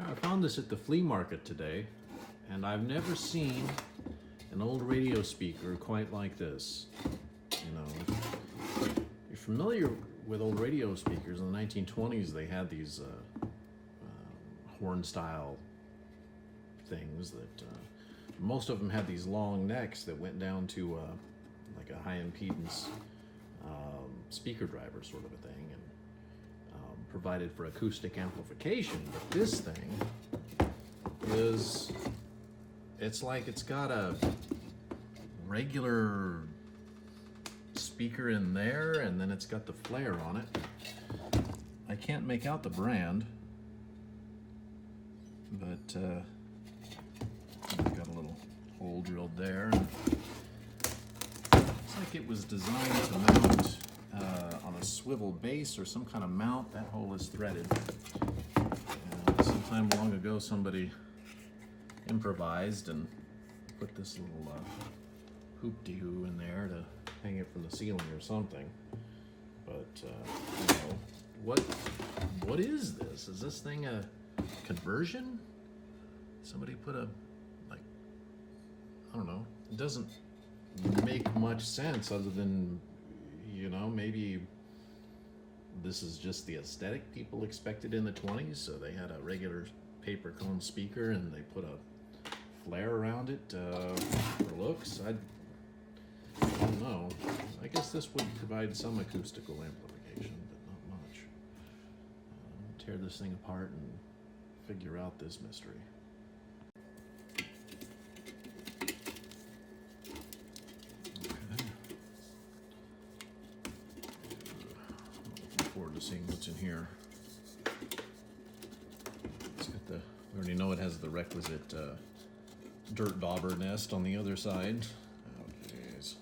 I found this at the flea market today, and I've never seen an old radio speaker quite like this. You know, you're familiar with old radio speakers. In the 1920s, they had these horn-style things that most of them had these long necks that went down to like a high impedance speaker driver sort of a thing, and provided for acoustic amplification. But this thing is, it's like it's got a regular speaker in there, and then it's got the flare on it. I can't make out the brand, but got a little hole drilled there. Looks like it was designed to mount on a swivel base or some kind of mount. That hole is threaded. Sometime long ago, somebody improvised and put this little hoop-de-hoo in there to hang it from the ceiling or something. But you know, what is this? Is this thing a conversion? Somebody put a, like, I don't know. It doesn't make much sense other than, you know, maybe this is just the aesthetic people expected in the 20s, so they had a regular paper cone speaker and they put a flare around it for looks. I don't know. I guess this would provide some acoustical amplification, but not much. Tear this thing apart and figure out this mystery. Forward to seeing what's in here. It's got the, we already know it has the requisite dirt dauber nest on the other side. Oh jeez.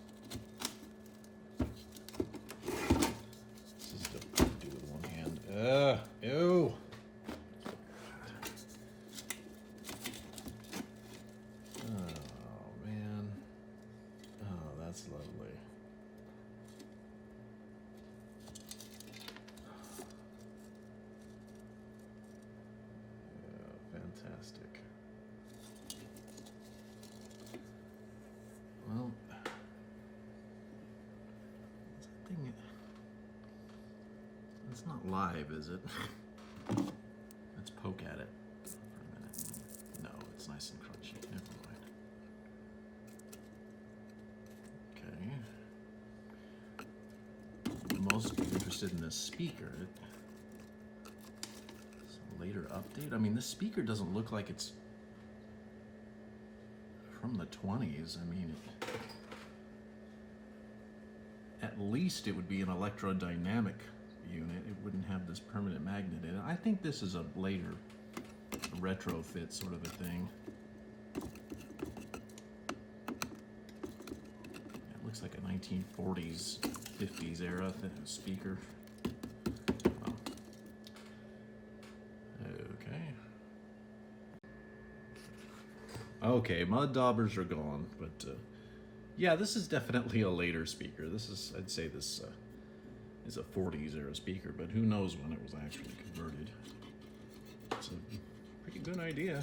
This is difficult to do with one hand. Ew. Oh man. Oh, that's lovely. Fantastic. Well, that thing, it's not live, is it? Let's poke at it for a minute. No, it's nice and crunchy. Never mind. Okay. I'm most interested in this speaker. Later update. I mean, this speaker doesn't look like it's from the 20s. I mean, at least it would be an electrodynamic unit. It wouldn't have this permanent magnet in it. I think this is a later retrofit sort of a thing. It looks like a 1940s, 50s era speaker. Okay, mud daubers are gone, but yeah, this is definitely a later speaker. This is, I'd say this is a 40s era speaker, but who knows when it was actually converted. It's a pretty good idea.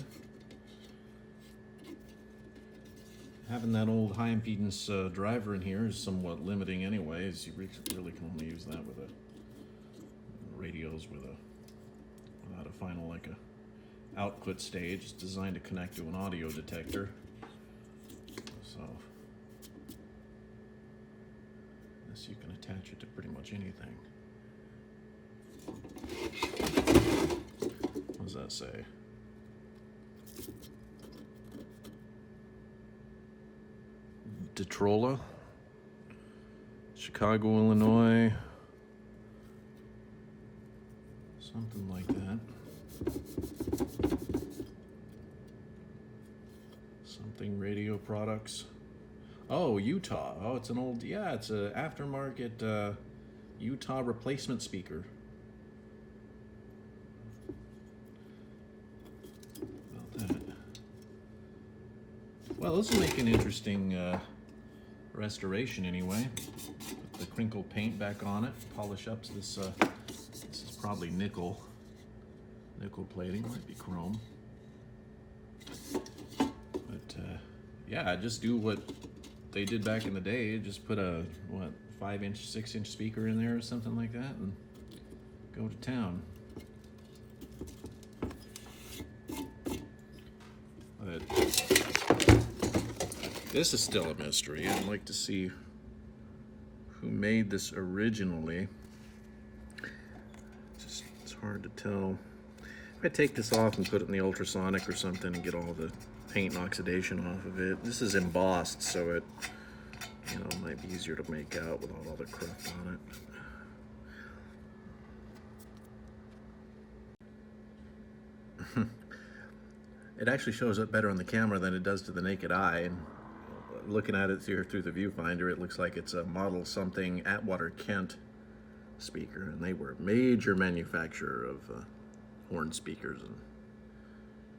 Having that old high impedance driver in here is somewhat limiting anyways. You really can only use that with radios without a final, like a output stage. It's designed to connect to an audio detector. So this, you can attach it to pretty much anything. What does that say? Detrola, Chicago, Illinois, something like that. Something radio products. Oh, Utah. Oh, it's an old, yeah, it's an aftermarket Utah replacement speaker. About that. Well, this will make an interesting restoration anyway. Put the crinkle paint back on it, polish up this. This is probably nickel. nickel plating, might be chrome. But yeah, just do what they did back in the day. Just put a, what, 5-inch, 6-inch speaker in there or something like that and go to town. But this is still a mystery. I'd like to see who made this originally. It's hard to tell. If I take this off and put it in the ultrasonic or something and get all the paint and oxidation off of it. This is embossed, so it, you know, might be easier to make out without all the cruft on it. It actually shows up better on the camera than it does to the naked eye. And looking at it through the viewfinder, it looks like it's a model something Atwater Kent speaker, and they were a major manufacturer of horn speakers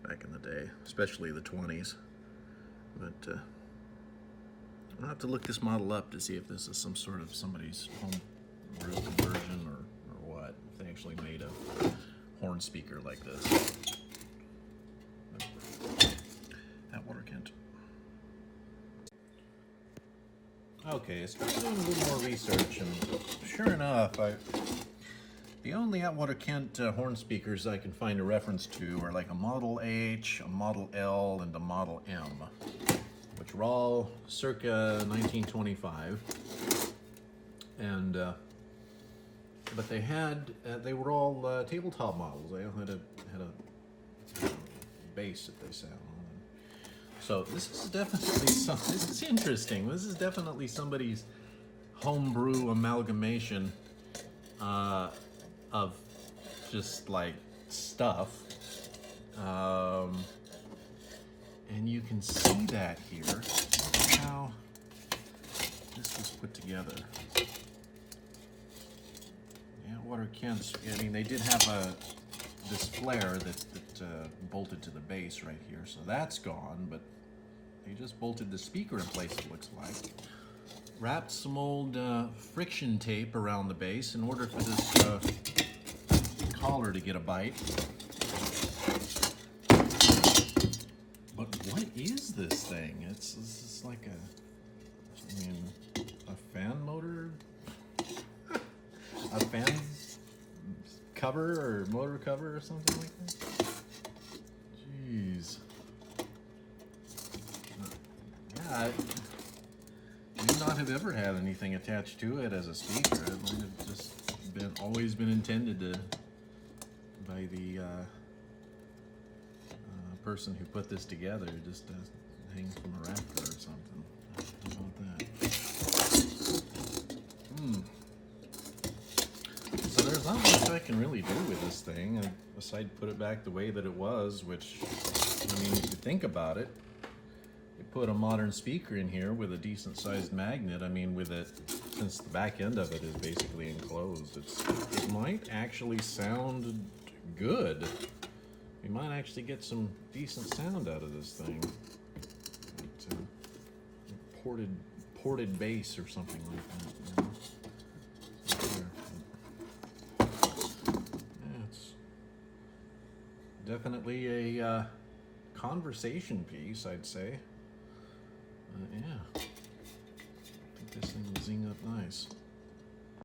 back in the day, especially the 20s. But I'll have to look this model up to see if this is some sort of somebody's home brew conversion or what, if they actually made a horn speaker like this. Atwater Kent. Okay, so I'm doing a little more research, and sure enough, the only Atwater Kent horn speakers I can find a reference to are like a Model H, a Model L, and a Model M, which were all circa 1925. And but they were all tabletop models. They all had a bass that they sat on. So this is definitely this is interesting. This is definitely somebody's homebrew amalgamation of just like stuff, and you can see that here. Look how this was put together. Yeah, Atwater Kent's. I mean, they did have this flare that bolted to the base right here, so that's gone. But they just bolted the speaker in place. It looks like. Wrapped some old friction tape around the base in order for this collar to get a bite. But what is this thing? It's like a fan motor? A fan cover or motor cover or something like that? Jeez. Yeah, I do not have ever had anything attached to it as a speaker. It might have just always been intended by the person who put this together, just to hang from a rafter or something. How about that? So there's not much I can really do with this thing, aside put it back the way that it was, which, I mean, if you think about it, you put a modern speaker in here with a decent sized magnet. I mean, with it, since the back end of it is basically enclosed, it might actually sound good. We might actually get some decent sound out of this thing. Like, ported bass or something like that. You know? Yeah, it's definitely a conversation piece, I'd say. Yeah, I think this thing will zing up nice.